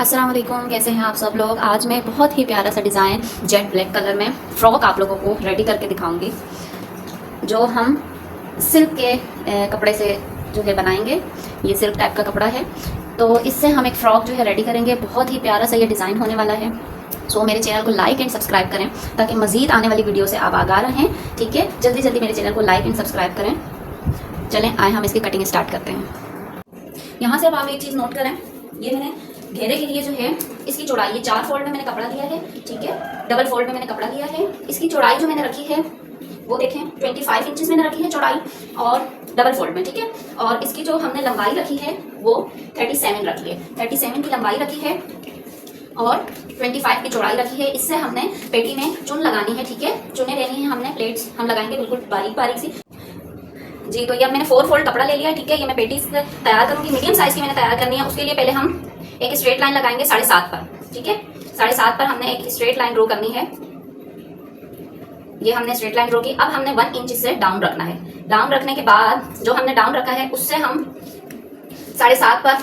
अस्सलाम वालेकुम, कैसे हैं आप सब लोग। आज मैं बहुत ही प्यारा सा डिज़ाइन जेट ब्लैक कलर में फ़्रॉक आप लोगों को रेडी करके दिखाऊंगी, जो हम सिल्क के कपड़े से जो है बनाएंगे। ये सिल्क टाइप का कपड़ा है, तो इससे हम एक फ़्रॉक जो है रेडी करेंगे। बहुत ही प्यारा सा ये डिज़ाइन होने वाला है। सो मेरे चैनल को लाइक एंड सब्सक्राइब करें ताकि मज़ीद आने वाली वीडियो से आप आगाह रहें। ठीक है, जल्दी जल्दी मेरे चैनल को लाइक एंड सब्सक्राइब करें। चलें आए हम इसकी कटिंग स्टार्ट करते हैं। यहाँ से अब आप एक चीज़ नोट करें, ये मैंने घेरे के लिए जो है इसकी चौड़ाई, ये 4 फोल्ड में मैंने कपड़ा लिया है। ठीक है, डबल फोल्ड में मैंने कपड़ा लिया है। इसकी चौड़ाई जो मैंने रखी है वो देखें 25 इंचेस मैंने रखी है चौड़ाई, और डबल फोल्ड में। ठीक है, और इसकी जो हमने लंबाई रखी है वो 37 रखी है। 37 की लंबाई रखी है और 25 की चौड़ाई रखी है। इससे हमने पेटी में चुन लगानी है। ठीक है, चुने लेनी है हमने, प्लेट्स हम लगाएंगे बिल्कुल बारीक बारीक सी जी। तो ये अब मैंने 4 फोल्ड कपड़ा ले लिया है। ठीक है, ये मैं पेटी तैयार करूंगी, मीडियम साइज की मैंने तैयार करनी है। उसके लिए पहले हम एक स्ट्रेट लाइन लगाएंगे 7.5 पर। ठीक है, 7.5 पर हमने एक स्ट्रेट लाइन ड्रॉ करनी है। ये हमने स्ट्रेट लाइन ड्रॉ की। अब हमने 1 इंच से डाउन रखना है। डाउन रखने के बाद जो हमने डाउन रखा है उससे हम 7.5 पर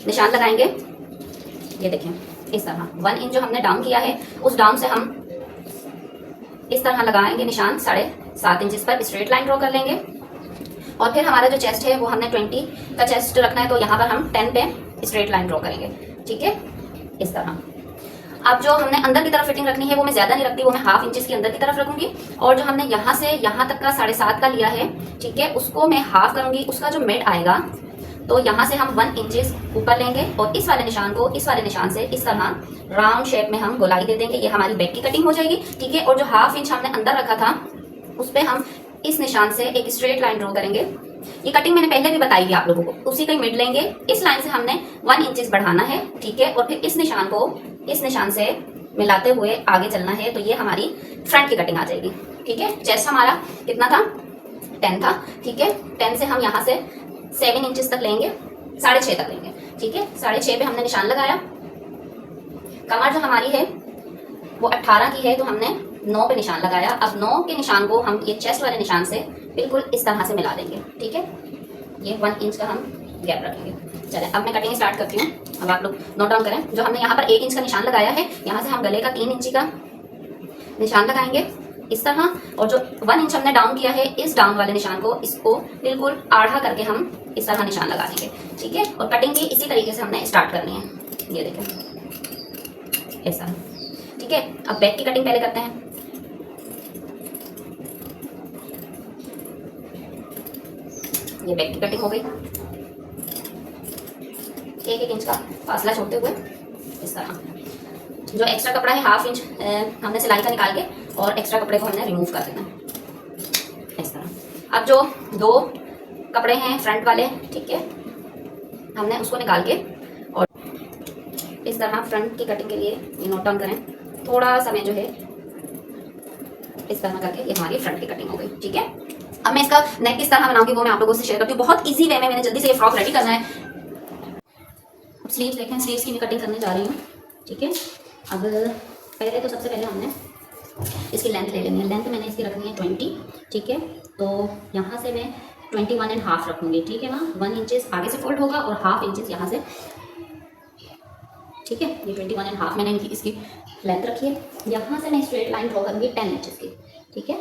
निशान लगाएंगे। ये देखें इस तरह 1 इंच जो हमने डाउन किया है उस डाउन से हम इस तरह लगाएंगे निशान 7.5 इंच पर। स्ट्रेट लाइन ड्रॉ कर लेंगे और फिर हमारा जो चेस्ट है वो हमने 20 का चेस्ट रखना है, तो यहाँ पर हम 10 पे स्ट्रेट लाइन ड्रॉ करेंगे। ठीक है, इस तरह। अब जो हमने अंदर की तरफ फिटिंग रखनी है वो मैं ज्यादा नहीं रखती, वो मैं 1/2 इंच की अंदर की तरफ रखूंगी। और जो हमने यहाँ से यहाँ तक का 7.5 का लिया है, ठीक है, उसको मैं हाफ करूंगी। उसका जो मिड आएगा तो यहाँ से हम 1 इंच ऊपर लेंगे और इस वाले निशान को इस वाले निशान से इस तरह राउंड शेप में हम गोलाई दे देंगे। ये हमारी बैक की कटिंग हो जाएगी। ठीक है, और जो 1/2 इंच हमने अंदर रखा था उस पर हम इस निशान से एक स्ट्रेट लाइन ड्रॉ करेंगे। ये कटिंग मैंने पहले भी बताई है आप लोगों को, उसी का ही मिड लेंगे। इस लाइन से हमने 1 इंच बढ़ाना है। ठीक है, और फिर इस निशान को इस निशान से मिलाते हुए आगे चलना है। तो ये हमारी फ्रंट की कटिंग आ जाएगी। ठीक है, चेस्ट हमारा कितना था, 10 था। ठीक है, 10 से हम यहाँ से 7 इंच तक लेंगे, 6.5 तक लेंगे। ठीक है, 6.5 पे हमने निशान लगाया। कमर जो हमारी है वो 18 की है, तो हमने 9 पे निशान लगाया। अब 9 के निशान को हम ये चेस्ट वाले निशान से बिल्कुल इस तरह से मिला देंगे। ठीक है, ये 1 इंच का हम गैप रखेंगे। चले अब मैं कटिंग स्टार्ट करती हूँ। अब आप लोग नोट डाउन करें, जो हमने यहाँ पर 1 इंच का निशान लगाया है, यहाँ से हम गले का 3 इंच का निशान लगाएंगे इस तरह। और जो 1 इंच हमने डाउन किया है, इस डाउन वाले निशान को इसको बिल्कुल आधा करके हम इस तरह निशान लगा देंगे। ठीक है, और कटिंग भी इसी तरीके से हमने स्टार्ट करनी है। ये देखें ऐसा। ठीक है, अब बैक की कटिंग पहले करते हैं। ये बैक की कटिंग हो गई, 1-1 इंच का फासला छोड़ते हुए इस तरह। जो एक्स्ट्रा कपड़ा है 1/2 इंच हमने सिलाई का निकाल के और एक्स्ट्रा कपड़े को हमने रिमूव कर देना इस तरह। अब जो 2 कपड़े हैं फ्रंट वाले, ठीक है, हमने उसको निकाल के और इस तरह फ्रंट की कटिंग के लिए ये नोट डाउन करें। थोड़ा सा मैं जो है इस तरह करके ये हमारी फ्रंट की कटिंग हो गई। ठीक है, अब मैं इसका नेक किस तरह बनाऊंगी वो मैं आप लोगों से शेयर करती हूँ। बहुत इजी वे में मैंने जल्दी से ये फ्रॉक रेडी करना है। अब स्लीव्स देखें, स्लीव्स की मैं कटिंग करने जा रही हूँ। ठीक है, अब पहले तो सबसे पहले हमने इसकी लेंथ ले लेनी है। लेंथ मैंने इसकी रखनी है 20। ठीक है, तो यहाँ से मैं 21.5 रखूँगी। ठीक है, वहाँ 1 इंच आगे से फोल्ड होगा और 1/2 इंच यहाँ से। ठीक है, ये 21.5 मैंने इसकी लेंथ रखी है। यहाँ से मैं स्ट्रेट लाइन ड्रॉ करूँगी 10 इंच की। ठीक है,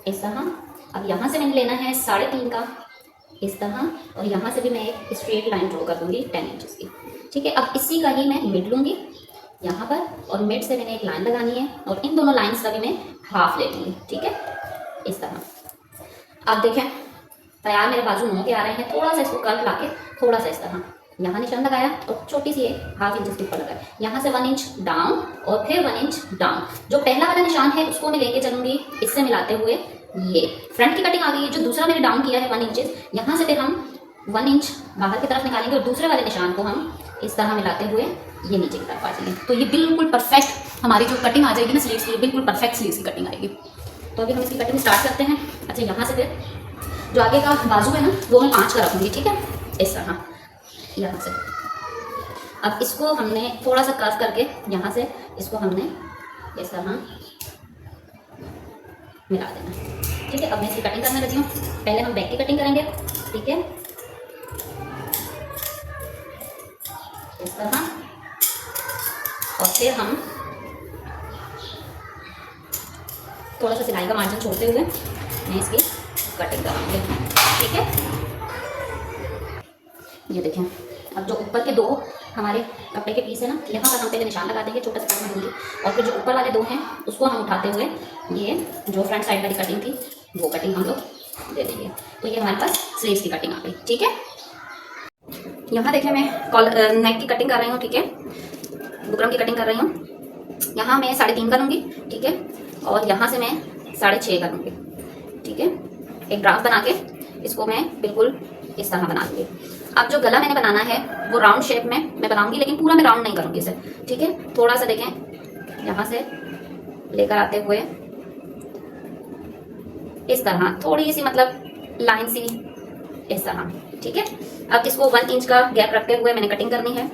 इस तरह। अब यहाँ से मैंने लेना है 3.5 का इस तरह, और यहाँ से भी मैं एक स्ट्रेट लाइन ड्रॉ कर दूँगी 10 इंच की। ठीक है, अब इसी का ही मैं मिड लूँगी यहाँ पर, और मिड से मैंने एक लाइन लगानी है और इन दोनों लाइन्स का भी मैं 1/2 ले लूँगी। ठीक है, इस तरह। अब देखें तैयार मेरे बाजू 9 के आ रहे हैं। थोड़ा सा इसको कर्व ला के थोड़ा सा इस तरह यहाँ निशान लगाया और छोटी सी 1/2 इंच के ऊपर लगाया। यहाँ से 1 इंच डाउन और फिर 1 इंच डाउन। जो पहला वाला निशान है उसको मैं लेके चलूँगी इससे मिलाते हुए। ये फ्रंट की कटिंग आ गई है। जो दूसरा मैंने डाउन किया है 1 इंच, यहाँ से फिर हम 1 इंच बाहर की तरफ निकालेंगे और दूसरे वाले निशान को हम इस तरह मिलाते हुए ये नीचे की तरफ आ जाएंगे। तो ये बिल्कुल परफेक्ट हमारी जो कटिंग आ जाएगी ना स्लीव्स की, बिल्कुल परफेक्ट स्लीव्स की कटिंग आएगी। तो अभी हम इसकी कटिंग स्टार्ट करते हैं। अच्छा, यहाँ से फिर जो आगे का बाजू है ना वो मैं 5 का रखूँगी। ठीक है, इस तरह यहाँ से। अब इसको हमने थोड़ा सा कर्व करके यहाँ से इसको हमने इस तरह मिला देना। ठीक है, अब मैं इसकी कटिंग करने लगी हूँ। पहले हम बैक की कटिंग करेंगे। ठीक है, इस तरह। और फिर हम थोड़ा सा सिलाई का मार्जिन छोड़ते हुए मैं इसकी कटिंग करूँगी, ठीक है। ये देखें, अब जो ऊपर के दो हमारे कपड़े के पीस है ना, यहाँ पर हम पहले निशान लगा देंगे, छोटा सा कट में दूंगी, और फिर जो ऊपर वाले दो हैं उसको हम उठाते हुए ये जो फ्रंट साइड वाली कटिंग थी वो कटिंग हम लोग दे देंगे। तो ये हमारे पास स्लीव्स की कटिंग आ गई, ठीक है। यहाँ देखें मैं कॉलर नेक की कटिंग कर रही हूँ, ठीक है, बुकरम की कटिंग कर रही हूँ। यहाँ मैं 3.5 करूँगी, ठीक है, और यहाँ से मैं 6.5 करूँगी, ठीक है। एक ड्राफ्ट बना के इसको मैं बिल्कुल इस तरह बना दूँगी। अब जो गला मैंने बनाना है वो राउंड शेप में मैं बनाऊंगी, लेकिन पूरा मैं राउंड नहीं करूँगी इसे, ठीक है। थोड़ा सा देखें, यहाँ से लेकर आते हुए इस तरह थोड़ी सी मतलब लाइन सी इस तरह, ठीक है। अब इसको 1 इंच का गैप रखते हुए मैंने कटिंग करनी है।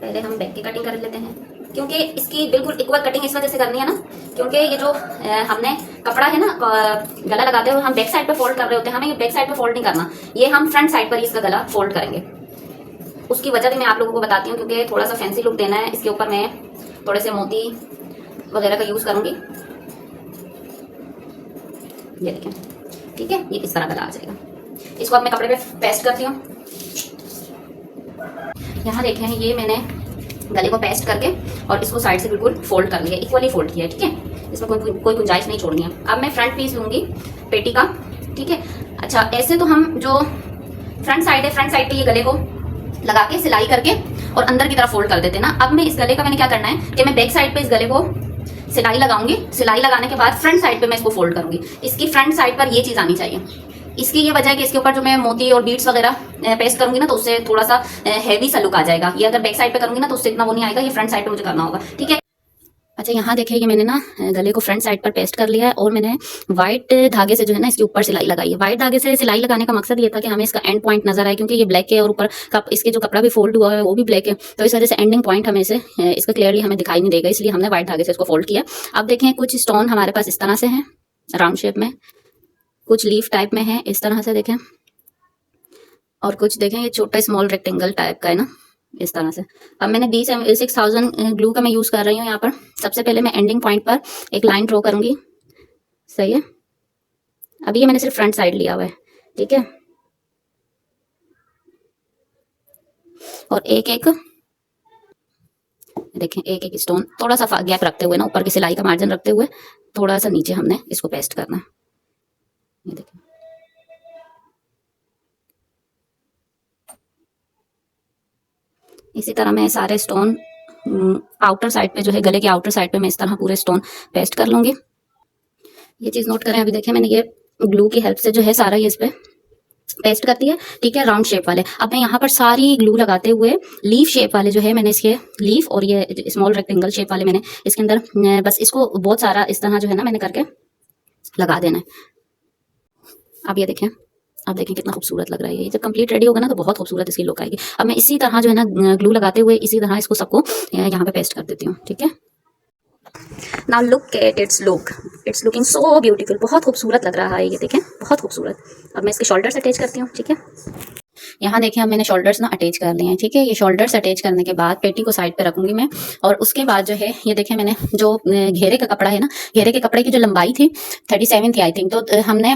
पहले हम बैक की कटिंग कर लेते हैं, क्योंकि इसकी बिल्कुल इक्वल कटिंग इस वजह से करनी है ना, क्योंकि ये जो हमने कपड़ा है ना गला लगाते हुए हम बैक साइड पे फोल्ड कर रहे होते हैं, हमें ये बैक साइड पे फोल्ड नहीं करना, ये हम फ्रंट साइड पर ही इसका गला फोल्ड करेंगे। उसकी वजह भी मैं आप लोगों को बताती हूँ, क्योंकि थोड़ा सा फैंसी लुक देना है। इसके ऊपर मैं थोड़े से मोती वगैरह का यूज़ करूँगी। ये देखें, ठीक है, ये इस तरह गला आ जाएगा। इसको अब मैं कपड़े पे पेस्ट करती हूँ। यहाँ देखें, ये मैंने गले को पेस्ट करके और इसको साइड से बिल्कुल फोल्ड कर लिया, इक्वली फोल्ड किया है, ठीक है। इसमें कोई गुंजाइश नहीं छोड़नी है। अब मैं फ्रंट पीस लूँगी पेटी का, ठीक है। अच्छा, ऐसे तो हम जो फ्रंट साइड है, फ्रंट साइड पे ये गले को लगा के सिलाई करके और अंदर की तरफ फोल्ड कर देते हैं ना। अब मैं इस गले का मैंने क्या करना है कि मैं बैक साइड पे इस गले को सिलाई लगाऊंगी। सिलाई लगाने के बाद फ्रंट साइड पे मैं इसको फोल्ड करूंगी। इसकी फ्रंट साइड पर ये चीज़ आनी चाहिए। इसकी ये वजह है कि इसके ऊपर जो मैं मोती और बीड्स वगैरह पेस्ट करूंगी ना, तो उससे थोड़ा सा हैवी सा लुक आ जाएगा। ये अगर बैक साइड पे करूंगी ना तो उससे इतना वो नहीं आएगा। ये फ्रंट साइड पे मुझे करना होगा, ठीक है। अच्छा, यहाँ देखिए, ये मैंने ना गले को फ्रंट साइड पर पेस्ट कर लिया है और मैंने व्हाइट धागे से जो है ना इसके ऊपर सिलाई लगाई है। व्हाइट धागे से सिलाई लगाने का मकसद ये था कि हमें इसका एंड पॉइंट नजर आए, क्योंकि ये ब्लैक है और ऊपर इसके जो कपड़ा भी फोल्ड हुआ है वो भी ब्लैक है, तो इस वजह से एंडिंग पॉइंट हमें इसे इसका क्लियरली हमें दिखाई नहीं देगा, इसलिए हमने व्हाइट धागे से इसको फोल्ड किया। अब देखें, कुछ स्टोन हमारे पास इस तरह से हैं राउंड शेप में, कुछ लीफ टाइप में है इस तरह से देखें, और कुछ देखें ये छोटा स्मॉल रेक्टेंगल टाइप का है ना, इस तरह से। अब मैंने 6000 ग्लू का मैं यूज कर रही हूँ यहाँ पर। सबसे पहले मैं एंडिंग पॉइंट पर एक लाइन ड्रॉ करूंगी, सही है। अभी ये मैंने सिर्फ फ्रंट साइड लिया हुआ है, ठीक है। और एक एक देखें, एक एक स्टोन थोड़ा सा गैप रखते हुए ना, ऊपर की सिलाई का मार्जिन रखते हुए थोड़ा सा नीचे हमने इसको पेस्ट करना है। ये देखें, इसी तरह मैं सारे स्टोन आउटर साइड पे जो है गले के आउटर साइड पे मैं इस तरह पूरे स्टोन पेस्ट कर लूंगी। ये चीज नोट करें, अभी देखें मैंने ये ग्लू की हेल्प से जो है सारा ये इस पे पेस्ट कर दिया, ठीक है, राउंड शेप वाले। अब मैं यहाँ पर सारी ग्लू लगाते हुए लीफ शेप वाले जो है मैंने इसके लीफ और ये स्मॉल रेक्टेंगल शेप वाले मैंने इसके अंदर बस इसको बहुत सारा इस तरह जो है ना मैंने करके लगा देना है। अब ये देखें, अब देखें कितना खूबसूरत लग रहा है। ये जब कंप्लीट रेडी होगा ना तो बहुत खूबसूरत इसकी लुक आएगी। अब मैं इसी तरह जो है ना ग्लू लगाते हुए इसी तरह इसको सबको यहाँ पे पेस्ट कर देती हूँ, ठीक है। Now look at its look, it's looking so beautiful, बहुत खूबसूरत लग रहा है ये, देखें बहुत खूबसूरत। अब मैं इसके शोल्डर्स अटैच करती हूँ, ठीक है। यहाँ देखें, अब मैंने शोल्डर्स ना अटैच कर लिए हैं, ठीक है। ये शोल्डर्स अटैच करने के बाद पेटी को साइड पे रखूंगी मैं, और उसके बाद जो है ये देखें मैंने जो घेरे का कपड़ा है ना, घेरे के कपड़े की जो लंबाई थी 37 थी आई थिंक, तो हमने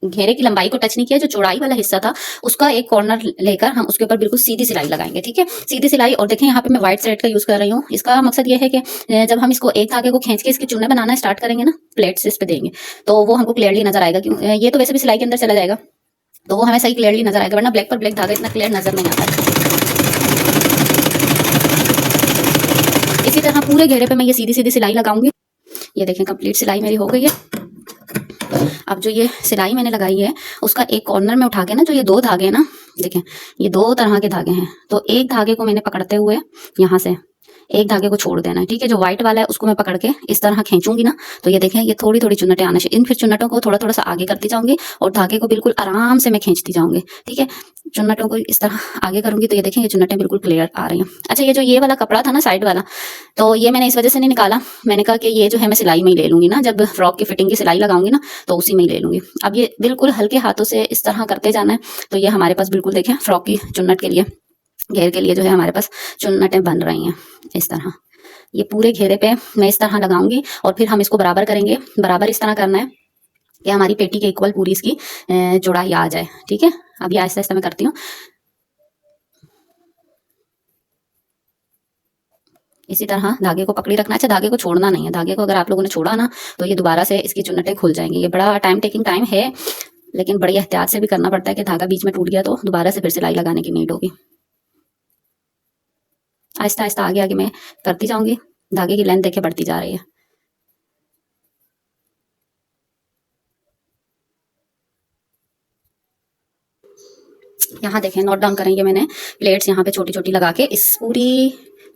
घेरे की लंबाई को टच नहीं किया। जो चौड़ाई वाला हिस्सा था उसका एक कॉर्नर लेकर हम उसके ऊपर बिल्कुल सीधी सिलाई लगाएंगे, ठीक है, सीधी सिलाई। और देखें यहाँ पे मैं व्हाइट थ्रेड का यूज कर रही हूँ। इसका मकसद ये है कि जब हम इसको एक धागे को खींच के इसके चुन्ने बनाना स्टार्ट करेंगे ना, प्लेट्स इस पे देंगे तो वो हमको क्लियरली नजर आएगा। क्यों, ये तो वैसे भी सिलाई के अंदर चला जाएगा तो वो हमें सही क्लियरली नजर आएगा, वरना ब्लैक पर ब्लैक धागा इतना क्लियर नजर नहीं आता है। इसी तरह पूरे घेरे पे मैं ये सीधी सीधी सिलाई लगाऊंगी। ये देखें, कंप्लीट सिलाई मेरी हो गई है। अब जो ये सिलाई मैंने लगाई है उसका एक कॉर्नर में उठा के ना, जो ये 2 धागे हैं ना, देखें ये 2 तरह के धागे हैं, तो एक धागे को मैंने पकड़ते हुए यहाँ से एक धागे को छोड़ देना है, ठीक है। जो व्हाइट वाला है उसको मैं पकड़ के इस तरह खींचूंगी ना, तो ये देखें ये थोड़ी थोड़ी चुन्नटें आना चाहिए। इन फिर चुन्नटों को थोड़ा थोड़ा सा आगे करती जाऊंगी और धागे को बिल्कुल आराम से मैं खींचती जाऊंगी, ठीक है। चुन्नटों को इस तरह आगे करूंगी तो ये देखें ये चुन्नटें बिल्कुल क्लियर आ रही हैं। अच्छा, ये जो ये वाला कपड़ा था ना साइड वाला, तो ये मैंने इस वजह से नहीं निकाला, मैंने कहा कि ये जो है मैं सिलाई में ही ले लूंगी ना, जब फ्रॉक की फिटिंग की सिलाई लगाऊंगी ना तो उसी में ही ले लूंगी। अब ये बिल्कुल हल्के हाथों से इस तरह करते जाना है। तो ये हमारे पास बिल्कुल देखें फ्रॉक की चुन्नट के लिए, घेर के लिए जो है हमारे पास चुन्नटें बन रही हैं इस तरह। ये पूरे घेरे पे मैं इस तरह लगाऊंगी और फिर हम इसको बराबर करेंगे। बराबर इस तरह करना है कि हमारी पेटी के इक्वल पूरी इसकी चौड़ाई आ जाए, ठीक है। अब ये आहिस्ता आहिस्ता मैं करती हूँ। इसी तरह धागे को पकड़ी रखना। अच्छा, धागे को छोड़ना नहीं है, धागे को अगर आप लोगों ने छोड़ा ना तो ये दोबारा से इसकी चुन्नटें खुल जाएंगी। ये बड़ा टाइम है, लेकिन बड़ी एहतियात से भी करना पड़ता है कि धागा बीच में टूट गया तो दोबारा से फिर सिलाई लगाने की नीड होगी। आहिस्ता आहिस्ता आगे आगे मैं करती जाऊंगी। धागे की लेंथ देखे बढ़ती जा रही है। यहाँ देखें, नोट डाउन करेंगे, मैंने प्लेट्स यहाँ पे छोटी छोटी लगा के इस पूरी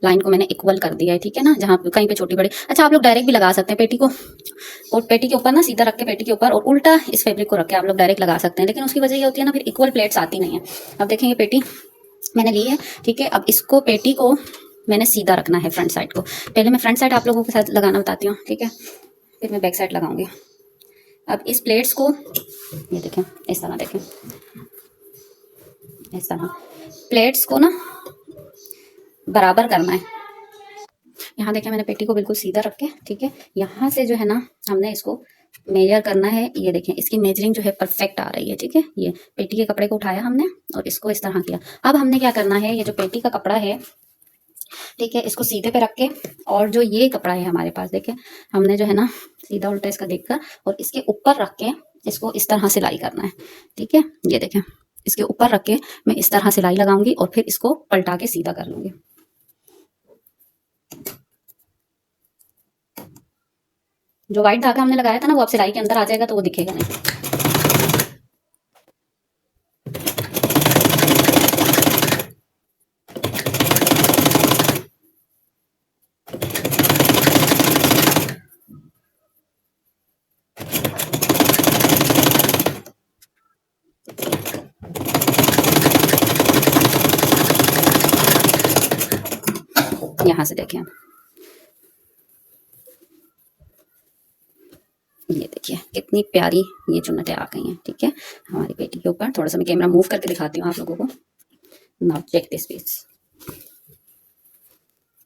लाइन को मैंने इक्वल कर दिया है, ठीक है ना। जहाँ कहीं पे छोटी बड़ी, अच्छा आप लोग डायरेक्ट भी लगा सकते हैं पेटी को, और पेटी के ऊपर ना सीधा रख के पेटी के ऊपर और उल्टा इस फैब्रिक को रख के आप लोग डायरेक्ट लगा सकते हैं, लेकिन उसकी वजह ये होती है ना फिर इक्वल प्लेट्स आती नहीं है। अब देखेंगे पेटी मैंने ली है, ठीक है। अब इसको पेटी को मैंने सीधा रखना है फ्रंट साइड को। पहले मैं फ्रंट साइड आप लोगों के साथ लगाना बताती हूँ, ठीक है, फिर मैं बैक साइड लगाऊंगी। अब इस प्लेट्स को ये देखें इस तरह, देखें इस तरह प्लेट्स को ना बराबर करना है। यहाँ देखें मैंने पेटी को बिल्कुल सीधा रख के, ठीक है, यहाँ से जो है ना हमने इसको मेजर करना है। ये देखें इसकी मेजरिंग जो है परफेक्ट आ रही है, ठीक है। ये पेटी के कपड़े को उठाया हमने और इसको इस तरह किया। अब हमने क्या करना है, ये जो पेटी का कपड़ा है, ठीक है, इसको सीधे पे रख के, और जो ये कपड़ा है हमारे पास देखें, हमने जो है ना सीधा उल्टा इसका देखकर और इसके ऊपर रख के इसको इस तरह सिलाई करना है, ठीक है। ये देखें इसके ऊपर रख के मैं इस तरह सिलाई लगाऊंगी और फिर इसको पलटा के सीधा कर लूंगी। जो व्हाइट धागा हमने लगाया था ना वो अब सिलाई के अंदर आ जाएगा तो वो दिखेगा नहीं। यहां से देखें, ये देखिए कितनी प्यारी ये चुन्नटें आ गई हैं, ठीक है, हमारी पेटी के ऊपर। थोड़ा सा मैं कैमरा मूव करके दिखाती हूँ आप लोगों को। नाउ चेक दिस पीस,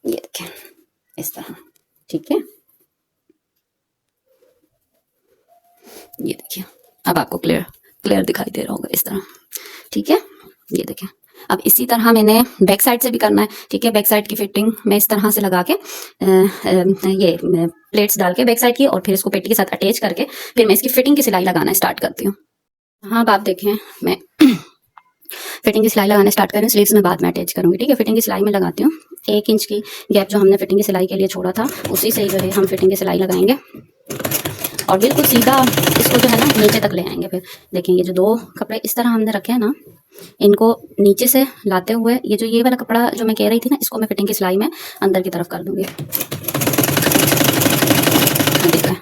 ये देखें इस तरह, ठीक है। ये देखिए अब आपको क्लियर दिखाई दे रहा होगा इस तरह, ठीक है। ये देखें अब इसी तरह मैंने बैक साइड से भी करना है, ठीक है। बैक साइड की फिटिंग मैं इस तरह से लगा के ये प्लेट्स डाल के बैक साइड की, और फिर इसको पेटी के साथ अटैच करके फिर मैं इसकी फिटिंग की सिलाई लगाना स्टार्ट करती हूँ। हाँ अब आप देखें मैं फिटिंग की सिलाई लगाना स्टार्ट करें, स्लीव्स में बाद में अटैच करूंगी, ठीक है। फिटिंग की सिलाई में लगाती हूँ। 1 इंच की गैप जो हमने फिटिंग की सिलाई के लिए छोड़ा था उसी से ही जो है हम फिटिंग की सिलाई लगाएंगे और बिल्कुल सीधा इसको जो है ना नीचे तक ले आएंगे। फिर देखें ये जो 2 कपड़े इस तरह हमने रखे हैं ना, इनको नीचे से लाते हुए ये जो ये वाला कपड़ा जो मैं कह रही थी ना, इसको मैं फिटिंग की सिलाई में अंदर की तरफ कर दूंगी। देखिए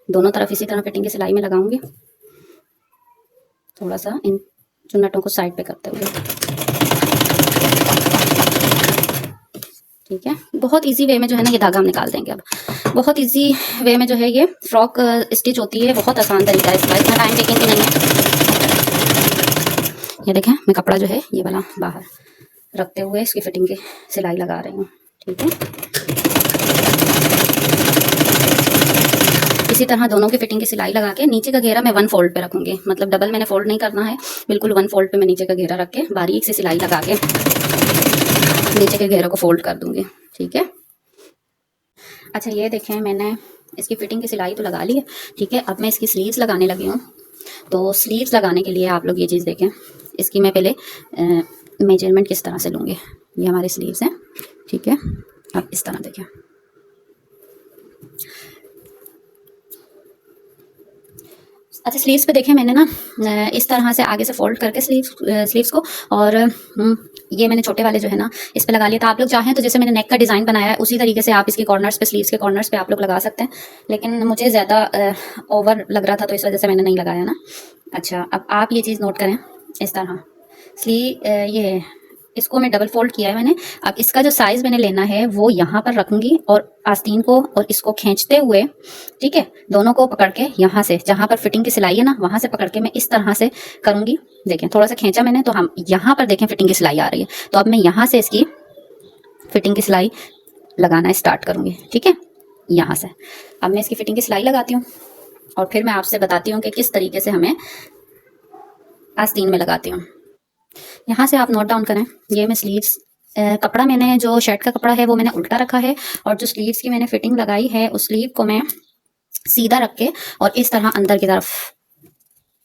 दोनों तरफ इसी तरह फिटिंग की सिलाई में लगाऊंगी, थोड़ा सा इन चुन्नटों को साइड पे करते हुए, ठीक है। बहुत इजी वे में जो है ना ये धागा हम निकाल देंगे। अब बहुत इजी वे में जो है ये फ्रॉक स्टिच होती है, बहुत आसान तरीका है इसका, इतना टाइम टेकिंग भी नहीं है। ये देखें मैं कपड़ा जो है ये वाला बाहर रखते हुए इसकी फिटिंग की सिलाई लगा रही हूँ, ठीक है। इसी तरह दोनों की फिटिंग की सिलाई लगा के नीचे का घेरा मैं 1 फोल्ड पे रखूंगी, मतलब डबल मैंने फोल्ड नहीं करना है, बिल्कुल 1 फोल्ड पे मैं नीचे का घेरा रख के बारीक से सिलाई लगा के नीचे के घेरे को फोल्ड कर दूंगी, ठीक है। अच्छा ये देखें मैंने इसकी फिटिंग की सिलाई तो लगा ली है, ठीक है। अब मैं इसकी स्लीव्स लगाने लगी हूँ। तो स्लीव्स लगाने के लिए आप लोग ये चीज़ देखें, इसकी मैं पहले मेजरमेंट किस तरह से लूँगी। ये हमारी स्लीव्स हैं, ठीक है। अब इस तरह देखें, अच्छा, स्लीव्स पे देखें मैंने ना इस तरह से आगे से फोल्ड करके स्लीव्स को, और ये मैंने छोटे वाले जो है ना इस पे लगा लिया था। आप लोग चाहें तो जैसे मैंने नेक का डिज़ाइन बनाया है उसी तरीके से आप इसके कॉर्नर्स पे, स्लीव्स के कॉर्नर्स पे आप लोग लगा सकते हैं, लेकिन मुझे ज़्यादा ओवर लग रहा था तो इस वजह से मैंने नहीं लगाया ना। अच्छा, अब आप ये चीज़ नोट करें, इस तरह ये इसको मैं डबल फोल्ड किया है मैंने। अब इसका जो साइज मैंने लेना है वो यहाँ पर रखूंगी और आस्तीन को और इसको खींचते हुए, ठीक है, दोनों को पकड़ के यहाँ से जहाँ पर फिटिंग की सिलाई है ना वहां से पकड़ के मैं इस तरह से करूंगी। देखें थोड़ा सा खींचा मैंने तो हम यहाँ पर देखें फिटिंग की सिलाई आ रही है, तो अब मैं यहाँ से इसकी फिटिंग की सिलाई लगाना स्टार्ट करूंगी, ठीक है, यहाँ से। अब मैं इसकी फिटिंग की सिलाई लगाती हूँ और फिर मैं आपसे बताती हूँ कि किस तरीके से हमें आस्तीन में लगाती हूँ। यहाँ से आप नोट डाउन करें, ये मैं स्लीव्स कपड़ा मैंने जो शर्ट का कपड़ा है वो मैंने उल्टा रखा है, और जो स्लीव्स की मैंने फिटिंग लगाई है उस स्लीव को मैं सीधा रख के और इस तरह अंदर की तरफ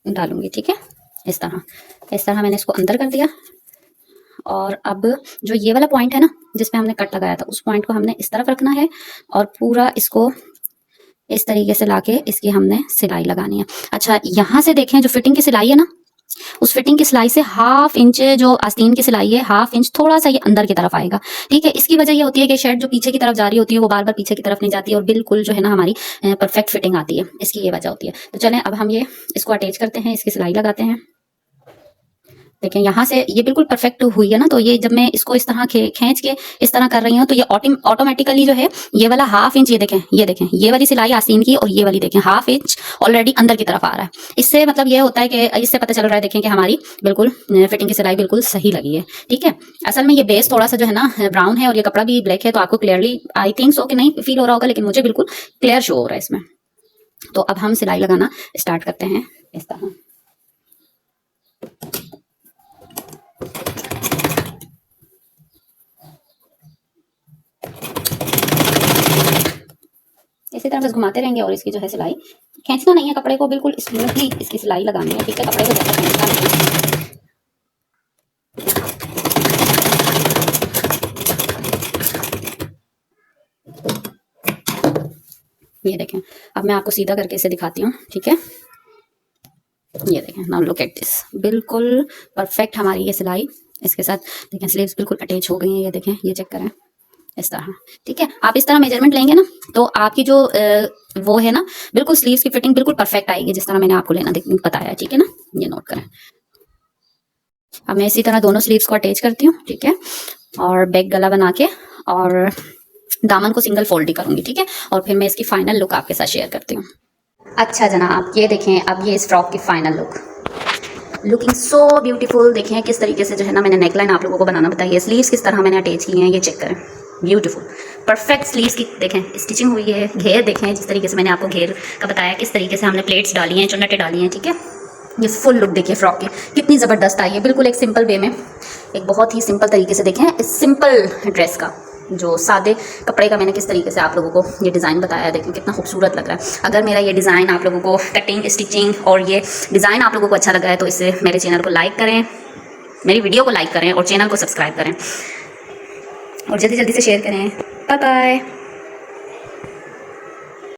डालूंगी, ठीक है, इस तरह मैंने इसको अंदर कर दिया। और अब जो ये वाला पॉइंट है ना जिसपे हमने कट लगाया था उस पॉइंट को हमने इस तरफ रखना है और पूरा इसको इस तरीके से लाके इसकी हमने सिलाई लगानी है। अच्छा, यहाँ से देखें जो फिटिंग की सिलाई है ना उस फिटिंग की सिलाई से हाफ इंच जो आस्तीन की सिलाई है, हाफ इंच थोड़ा सा ये अंदर की तरफ आएगा, ठीक है। इसकी वजह ये होती है कि शर्ट जो पीछे की तरफ जा रही होती है वो बार बार पीछे की तरफ नहीं जाती और बिल्कुल जो है ना हमारी परफेक्ट फिटिंग आती है, इसकी ये वजह होती है। तो चलें अब हम ये इसको अटैच करते हैं, इसकी सिलाई लगाते हैं। देखें यहाँ से ये बिल्कुल परफेक्ट हुई है ना, तो ये जब मैं इसको इस तरह खींच के इस तरह कर रही हूँ तो ये ऑटोमेटिकली जो है ये वाला हाफ इंच, ये देखें ये वाली सिलाई आस्तीन की और ये वाली देखें हाफ इंच ऑलरेडी अंदर की तरफ आ रहा है। इससे मतलब ये होता है कि इससे पता चल रहा है देखें कि हमारी बिल्कुल फिटिंग की सिलाई बिल्कुल सही लगी है, ठीक है। असल में ये बेस थोड़ा सा जो है ना ब्राउन है और ये कपड़ा भी ब्लैक है, तो आपको क्लियरली आई थिंक सो कि नहीं फील हो रहा होगा, लेकिन मुझे बिल्कुल क्लियर शो हो रहा है इसमें। तो अब हम सिलाई लगाना स्टार्ट करते हैं इस तरह। इसी तरह बस घुमाते रहेंगे और इसकी जो है सिलाई खींचना नहीं है, कपड़े को बिल्कुल स्मूथली इसकी सिलाई लगानी है, ठीक है, कपड़े को ज्यादा खींचना नहीं। ये देखें, अब मैं आपको सीधा करके इसे दिखाती हूँ, ठीक है, ये देखें, नाउ लुक एट दिस, बिल्कुल परफेक्ट हमारी ये सिलाई इसके साथ। देखें स्लीव्स बिल्कुल अटैच हो गई हैं, ये देखें, ये चेक करें इस तरह, ठीक है। आप इस तरह मेजरमेंट लेंगे ना तो आपकी जो वो है ना बिल्कुल स्लीव्स की फिटिंग बिल्कुल परफेक्ट आएगी जिस तरह मैंने आपको लेना बताया, ठीक है ना, ये नोट करें। अब मैं इसी तरह दोनों स्लीव्स को अटैच करती हूँ, ठीक है, और बैक गला बना के और दामन को सिंगल फोल्ड ही करूंगी, ठीक है, और फिर मैं इसकी फाइनल लुक आपके साथ शेयर करती हूँ। अच्छा जनाब, ये देखें अब ये इस फ्रॉक की फाइनल लुकिंग सो ब्यूटीफुल। देखें किस तरीके से जो है ना मैंने नेकलाइन आप लोगों को बनाना बताई है, स्लीव्स किस तरह मैंने अटैच की हैं, ये चेक करें, ब्यूटीफुल परफेक्ट स्लीव्स की देखें स्टिचिंग हुई है। घेर देखें जिस तरीके से मैंने आपको घेर का बताया, किस तरीके से हमने प्लेट्स डाली हैं, चुन्नटें डाली हैं, ठीक है। ये फुल लुक देखिए फ्रॉक की कितनी ज़बरदस्त आई है, बिल्कुल एक सिंपल वे में, एक बहुत ही सिंपल तरीके से देखें इस सिंपल ड्रेस का, जो सादे कपड़े का मैंने किस तरीके से आप लोगों को ये डिज़ाइन बताया है, देखें कितना खूबसूरत लग रहा है। अगर मेरा ये डिज़ाइन आप लोगों को कटिंग स्टिचिंग और ये डिज़ाइन आप लोगों को अच्छा लगा है तो इसे मेरे चैनल को लाइक करें, मेरी वीडियो को लाइक करें और चैनल को सब्सक्राइब करें और जल्दी जल्दी से शेयर करें। Bye bye.